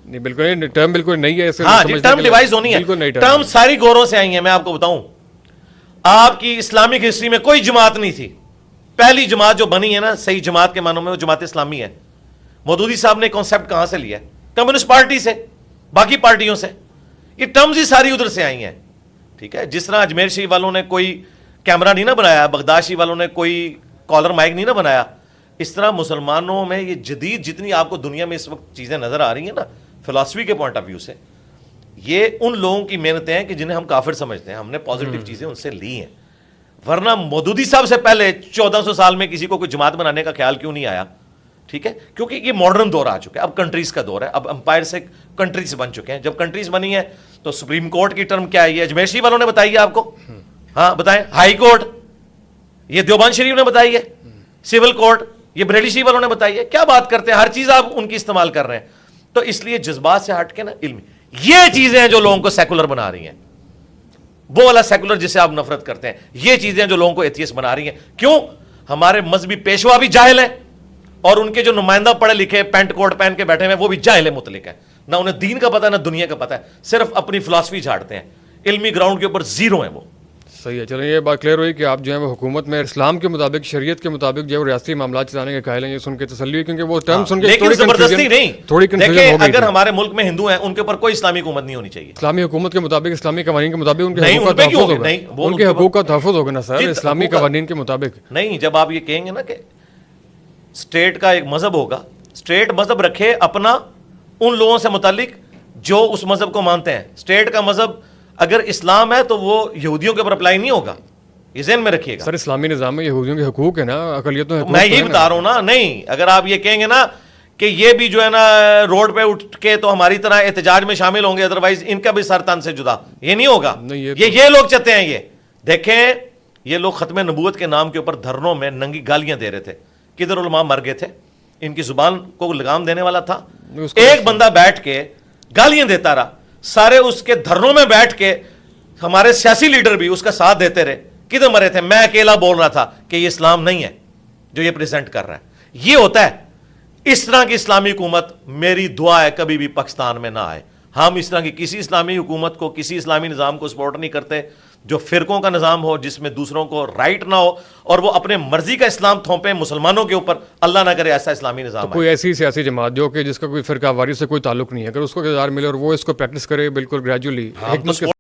नहीं बिल्कुल नहीं, टर्म बिल्कुल नहीं है ऐसे हाँ जी, टर्म डिवाइस होनी है। टर्म सारी गौरों से आई है। मैं आपको बताऊं, आपकी इस्लामिक हिस्ट्री में कोई जमात नहीं थी। पहली जमात जो बनी है ना सही जमात के मानों में, वो जमात इस्लामी है। मौदूदी साहब ने कॉन्सेप्ट कहां से लिया है? कम्युनिस्ट पार्टी से, बाकी पार्टियों से। ये टर्म्स ही सारी उधर से आई हैं। ठीक है, जिस तरह अजमेर शरीफ वालों ने कोई कैमरा नहीं ना बनाया, बगदाद शरीफ वालों ने कोई कॉलर माइक नहीं ना बनाया, इस तरह मुसलमानों में ये जदीद जितनी आपको दुनिया में इस वक्त चीजें नजर आ रही हैं ना, फिलॉसफी के पॉइंट ऑफ व्यू से, ये उन लोगों की मेहनतें हैं कि जिन्हें हम काफिर समझते हैं। हमने पॉजिटिव चीजें उनसे ली हैं। वरना मौदूदी साहब से पहले 1400 साल में किसी को कोई जमात बनाने का ख्याल क्यों नहीं आया? ठीक है, क्योंकि ये मॉडर्न दौर आ चुका है। अब कंट्रीज का दौर है, अब अंपायर से कंट्रीज बन चुके हैं। जब कंट्रीज बनी है तो सुप्रीम कोर्ट की टर्म क्या है? ये अजमेर शरीफ वालों ने बताई है आपको? हाँ बताएं। हाई कोर्ट ये देवबंद शरीफ ने बताई है। सिविल कोर्ट ये बरेली शरीफ वालों ने बताई है। क्या बात करते हैं, हर चीज आप उनकी इस्तेमाल कर रहे हैं। तो इसलिए जज्बात से हट के ना इल्म, ये चीजें हैं जो लोगों को सेकुलर बना रही हैं। वो वाला सेकुलर जिससे आप नफरत करते हैं, ये चीजें जो लोगों को एथियस्ट बना रही हैं। क्यों? हमारे मजहबी पेशवा भी जाहिल है, और उनके जो नुमाइंदा पढ़े लिखे पेंट कोट पहन के बैठे हुए वो भी जाहिल मुतलिक है। ना उन्हें दीन का पता है ना दुनिया का पता है, सिर्फ अपनी फिलॉसफी झाड़ते हैं। इल्मी ग्राउंड के ऊपर जीरो है वो। सही है। चलो ये बात क्लियर हुई कि आप जो है वो हुकूमत में इस्लाम के मुताबिक, शरीयत के मुताबिक जो है रियासती मामला चलाने के कायल हैं, ये सुन के तसल्ली हुई, क्योंकि वो टर्म सुन के लेकिन जबरदस्ती नहीं। थोड़ी कंफ्यूजन हो गई। अगर हमारे मुल्क में हिंदू हैं, उनके ऊपर कोई इस्लामी हुकूमत नहीं होनी चाहिए। इस्लामी हुकूमत के मुताबिक, इस्लामी कवानीन के मुताबिक उनके नहीं, हकूक का उनपे क्यों तहफ़्फ़ुज़ होगा? नहीं, होगा। वो उनके हकूक का तहफ़्फ़ुज़ होगा ना सर, जी, इस्लामी हकूक का- कवानीन के मुताबिक। नहीं, जब आप ये कहेंगे ना कि स्टेट का एक मजहब होगा, स्टेट मजहब रखे अपना उन लोगों से मुतालिक जो उस मजहब को मानते हैं। स्टेट का मजहब अगर इस्लाम है तो वो यहूदियों के ऊपर अप्लाई नहीं होगा, ये ज़हन में रखिएगा। सर इस्लामी निज़ाम में यहूदियों के हकूक है ना, अक़लियतों के हकूक मैं तो यही है ना। बता रहा हूं ना। नहीं, अगर आप ये कहेंगे ना कि ये भी जो है ना रोड पे उठ के तो हमारी तरह एहतजाज में शामिल होंगे, अदरवाइज इनका भी सर तन से जुदा, ये नहीं होगा। नहीं, ये लोग चाहते हैं। ये देखें, ये लोग खत्म नबूवत के नाम के ऊपर धरनों में नंगी गालियां दे रहे थे। किधर उलमा मर गए थे? इनकी जुबान को लगाम देने वाला था एक बंदा बैठ के गालियां देता रहा। सारे उसके धरनों में बैठ के हमारे सियासी लीडर भी उसका साथ देते रहे। किधर मरे थे? मैं अकेला बोल रहा था कि ये इस्लाम नहीं है जो ये प्रेजेंट कर रहा है। ये होता है। इस तरह की इस्लामी हुकूमत, मेरी दुआ है कभी भी पाकिस्तान में ना आए। हम इस तरह की किसी इस्लामी हुकूमत को, किसी इस्लामी निज़ाम को सपोर्ट नहीं करते जो फिरकों का निज़ाम हो, जिसमें दूसरों को राइट ना हो और वो अपने मर्जी का इस्लाम थोपे मुसलमानों के ऊपर। अल्लाह ना करे ऐसा इस्लामी निज़ाम तो कोई ऐसी सियासी जमात जो कि जिसका कोई फिरका वारी से कोई ताल्लुक नहीं है, अगर उसको किरदार मिले और वो इसको प्रैक्टिस करे बिल्कुल ग्रेजुअली, हिकमत के